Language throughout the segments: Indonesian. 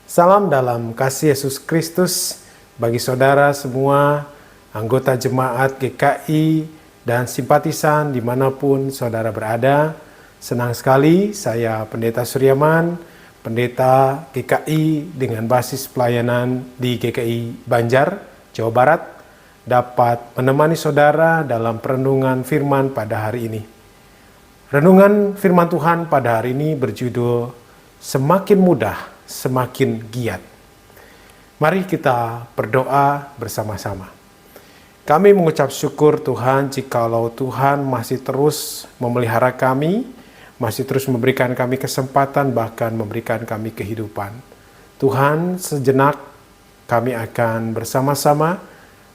Salam dalam kasih Yesus Kristus bagi saudara semua, anggota jemaat GKI dan simpatisan dimanapun saudara berada. Senang sekali saya Pendeta Suryaman, Pendeta GKI dengan basis pelayanan di GKI Banjar, Jawa Barat, dapat menemani saudara dalam perenungan firman pada hari ini. Renungan firman Tuhan pada hari ini berjudul Semakin Mudah Semakin Giat. Mari kita berdoa bersama-sama. Kami mengucap syukur Tuhan jikalau Tuhan masih terus memelihara kami, masih terus memberikan kami kesempatan, bahkan memberikan kami kehidupan. Tuhan, sejenak kami akan bersama-sama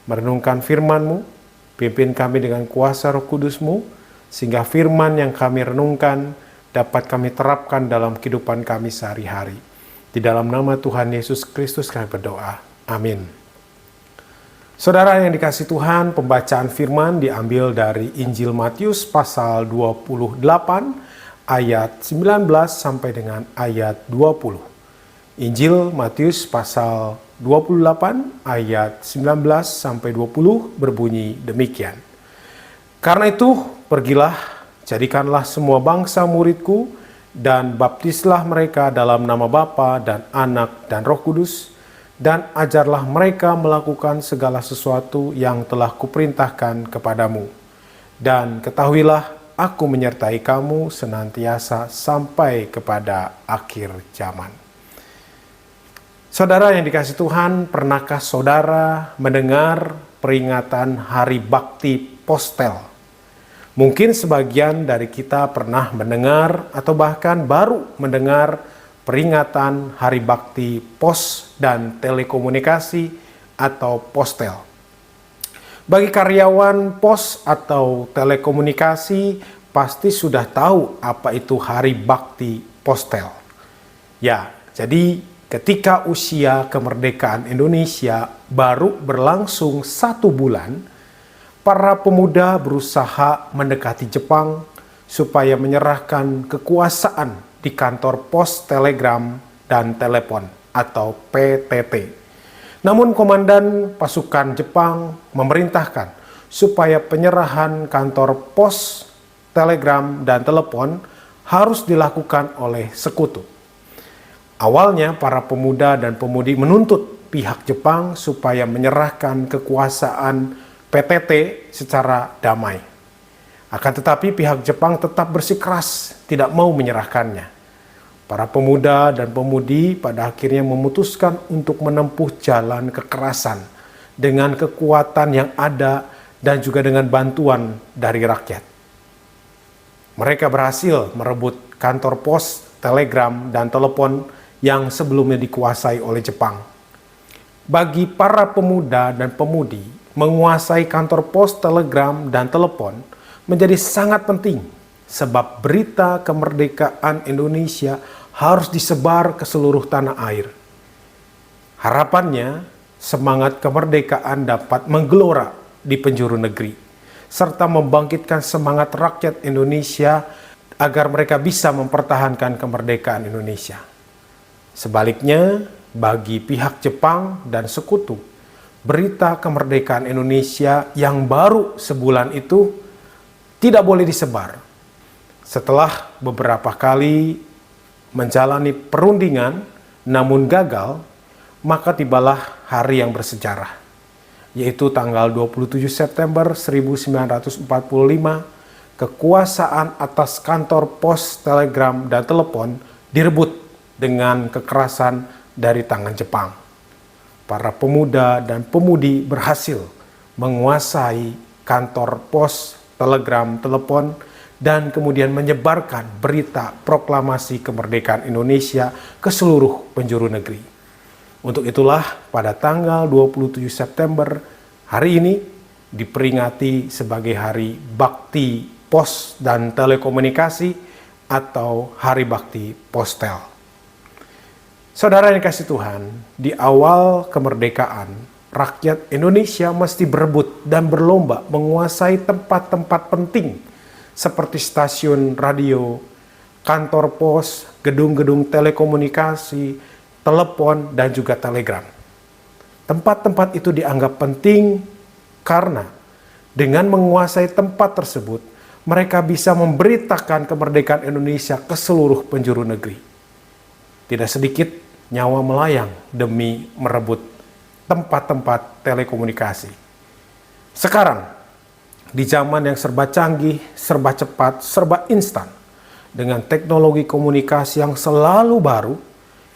merenungkan firman-Mu, pimpin kami dengan kuasa Roh Kudus-Mu, sehingga firman yang kami renungkan dapat kami terapkan dalam kehidupan kami sehari-hari. Di dalam nama Tuhan Yesus Kristus kami berdoa. Amin. Saudara yang dikasihi Tuhan, pembacaan firman diambil dari Injil Matius pasal 28 ayat 19 sampai dengan ayat 20. Injil Matius pasal 28 ayat 19 sampai 20 berbunyi demikian. Karena itu, pergilah, jadikanlah semua bangsa muridku, dan baptislah mereka dalam nama Bapa dan Anak dan Roh Kudus, dan ajarlah mereka melakukan segala sesuatu yang telah kuperintahkan kepadamu. Dan ketahuilah, aku menyertai kamu senantiasa sampai kepada akhir zaman. Saudara yang dikasihi Tuhan, pernahkah saudara mendengar peringatan Hari Bakti Postel? Mungkin sebagian dari kita pernah mendengar atau bahkan baru mendengar peringatan Hari Bakti Pos dan Telekomunikasi atau Postel. Bagi karyawan pos atau telekomunikasi pasti sudah tahu apa itu Hari Bakti Postel. Ya, jadi ketika usia kemerdekaan Indonesia baru berlangsung 1 bulan, para pemuda berusaha mendekati Jepang supaya menyerahkan kekuasaan di kantor pos, telegram, dan telepon atau PTT. Namun komandan pasukan Jepang memerintahkan supaya penyerahan kantor pos, telegram, dan telepon harus dilakukan oleh sekutu. Awalnya para pemuda dan pemudi menuntut pihak Jepang supaya menyerahkan kekuasaan PTT secara damai. Akan tetapi pihak Jepang tetap bersikeras tidak mau menyerahkannya. Para pemuda dan pemudi pada akhirnya memutuskan untuk menempuh jalan kekerasan dengan kekuatan yang ada dan juga dengan bantuan dari rakyat. Mereka berhasil merebut kantor pos, telegram, dan telepon yang sebelumnya dikuasai oleh Jepang. Bagi para pemuda dan pemudi, menguasai kantor pos, telegram, dan telepon menjadi sangat penting sebab berita kemerdekaan Indonesia harus disebar ke seluruh tanah air. Harapannya, semangat kemerdekaan dapat menggelora di penjuru negeri, serta membangkitkan semangat rakyat Indonesia agar mereka bisa mempertahankan kemerdekaan Indonesia. Sebaliknya, bagi pihak Jepang dan sekutu, berita kemerdekaan Indonesia yang baru sebulan itu tidak boleh disebar. Setelah beberapa kali menjalani perundingan namun gagal, maka tibalah hari yang bersejarah, yaitu tanggal 27 September 1945, kekuasaan atas kantor pos, telegram, dan telepon direbut dengan kekerasan dari tangan Jepang. Para pemuda dan pemudi berhasil menguasai kantor pos, telegram, telepon, dan kemudian menyebarkan berita proklamasi kemerdekaan Indonesia ke seluruh penjuru negeri. Untuk itulah pada tanggal 27 September hari ini diperingati sebagai Hari Bakti Pos dan Telekomunikasi atau Hari Bakti Postel. Saudara yang kasih Tuhan, di awal kemerdekaan, rakyat Indonesia mesti berebut dan berlomba menguasai tempat-tempat penting seperti stasiun radio, kantor pos, gedung-gedung telekomunikasi, telepon, dan juga telegram. Tempat-tempat itu dianggap penting karena dengan menguasai tempat tersebut, mereka bisa memberitakan kemerdekaan Indonesia ke seluruh penjuru negeri. Tidak sedikit nyawa melayang demi merebut tempat-tempat telekomunikasi. Sekarang, di zaman yang serba canggih, serba cepat, serba instan, dengan teknologi komunikasi yang selalu baru,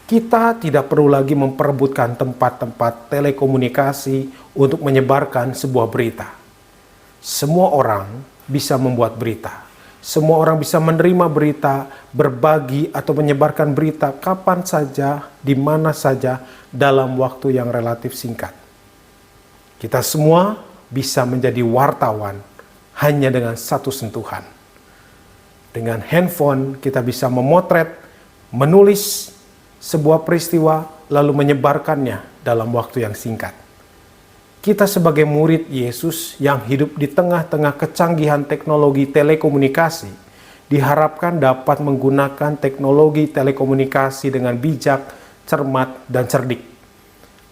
kita tidak perlu lagi memperebutkan tempat-tempat telekomunikasi untuk menyebarkan sebuah berita. Semua orang bisa membuat berita. Semua orang bisa menerima berita, berbagi atau menyebarkan berita kapan saja, di mana saja, dalam waktu yang relatif singkat. Kita semua bisa menjadi wartawan hanya dengan satu sentuhan. Dengan handphone kita bisa memotret, menulis sebuah peristiwa, lalu menyebarkannya dalam waktu yang singkat. Kita sebagai murid Yesus yang hidup di tengah-tengah kecanggihan teknologi telekomunikasi, diharapkan dapat menggunakan teknologi telekomunikasi dengan bijak, cermat, dan cerdik,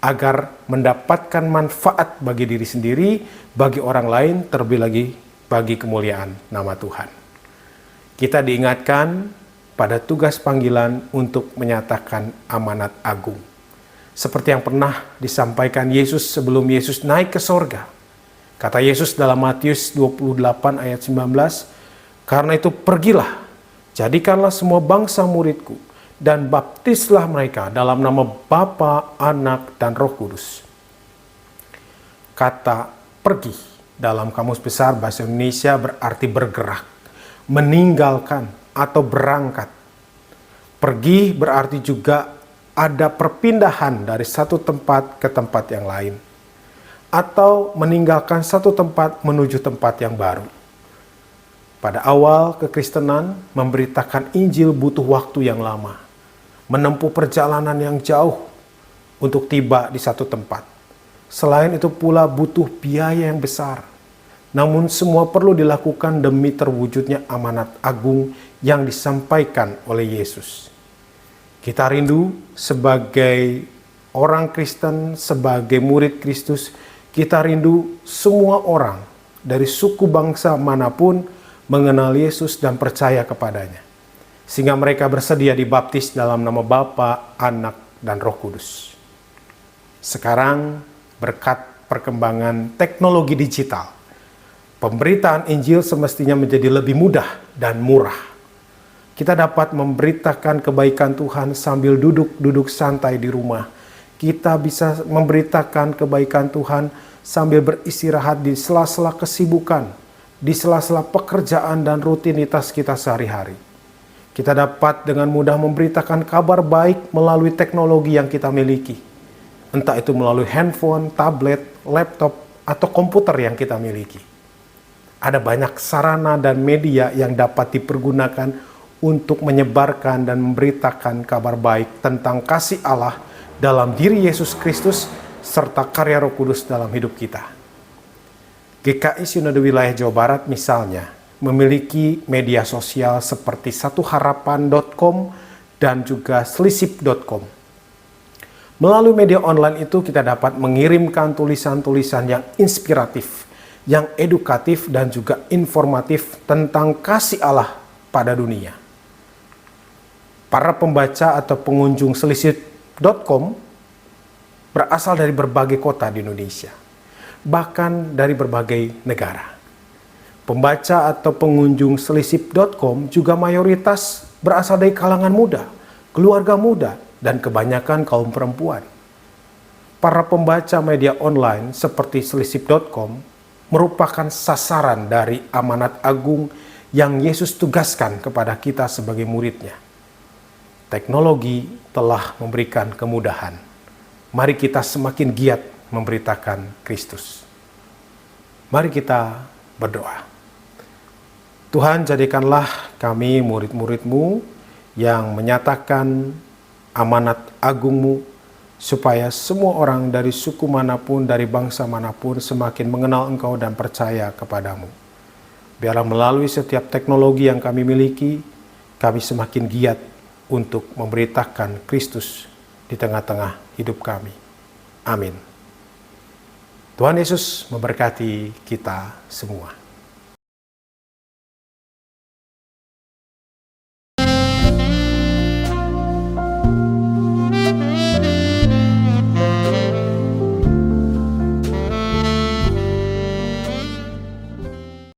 agar mendapatkan manfaat bagi diri sendiri, bagi orang lain, terlebih lagi bagi kemuliaan nama Tuhan. Kita diingatkan pada tugas panggilan untuk menyatakan amanat agung. Seperti yang pernah disampaikan Yesus sebelum Yesus naik ke sorga. Kata Yesus dalam Matius 28 ayat 19, "Karena itu pergilah, jadikanlah semua bangsa muridku, dan baptislah mereka dalam nama Bapa, Anak, dan Roh Kudus." Kata pergi dalam Kamus Besar Bahasa Indonesia berarti bergerak, meninggalkan, atau berangkat. Pergi berarti juga ada perpindahan dari satu tempat ke tempat yang lain, atau meninggalkan satu tempat menuju tempat yang baru. Pada awal kekristenan, memberitakan Injil butuh waktu yang lama, menempuh perjalanan yang jauh untuk tiba di satu tempat. Selain itu pula butuh biaya yang besar. Namun semua perlu dilakukan demi terwujudnya amanat agung yang disampaikan oleh Yesus. Kita rindu sebagai orang Kristen, sebagai murid Kristus, kita rindu semua orang dari suku bangsa manapun mengenal Yesus dan percaya kepadanya, sehingga mereka bersedia dibaptis dalam nama Bapa, Anak, dan Roh Kudus. Sekarang, berkat perkembangan teknologi digital, pemberitaan Injil semestinya menjadi lebih mudah dan murah. Kita dapat memberitakan kebaikan Tuhan sambil duduk-duduk santai di rumah. Kita bisa memberitakan kebaikan Tuhan sambil beristirahat di sela-sela kesibukan, di sela-sela pekerjaan dan rutinitas kita sehari-hari. Kita dapat dengan mudah memberitakan kabar baik melalui teknologi yang kita miliki. Entah itu melalui handphone, tablet, laptop, atau komputer yang kita miliki. Ada banyak sarana dan media yang dapat dipergunakan untuk menyebarkan dan memberitakan kabar baik tentang kasih Allah dalam diri Yesus Kristus serta karya Roh Kudus dalam hidup kita. GKI Sinode Wilayah Jawa Barat misalnya memiliki media sosial seperti satuharapan.com dan juga selisip.com. Melalui media online itu kita dapat mengirimkan tulisan-tulisan yang inspiratif, yang edukatif dan juga informatif tentang kasih Allah pada dunia. Para pembaca atau pengunjung selisip.com berasal dari berbagai kota di Indonesia, bahkan dari berbagai negara. Pembaca atau pengunjung selisip.com juga mayoritas berasal dari kalangan muda, keluarga muda, dan kebanyakan kaum perempuan. Para pembaca media online seperti selisip.com merupakan sasaran dari amanat agung yang Yesus tugaskan kepada kita sebagai muridnya. Teknologi telah memberikan kemudahan. Mari kita semakin giat memberitakan Kristus. Mari kita berdoa. Tuhan, jadikanlah kami murid-murid-Mu yang menyatakan amanat agung-Mu, supaya semua orang dari suku manapun, dari bangsa manapun semakin mengenal Engkau dan percaya kepadamu. Biarlah melalui setiap teknologi yang kami miliki, kami semakin giat untuk memberitakan Kristus di tengah-tengah hidup kami. Amin. Tuhan Yesus memberkati kita semua.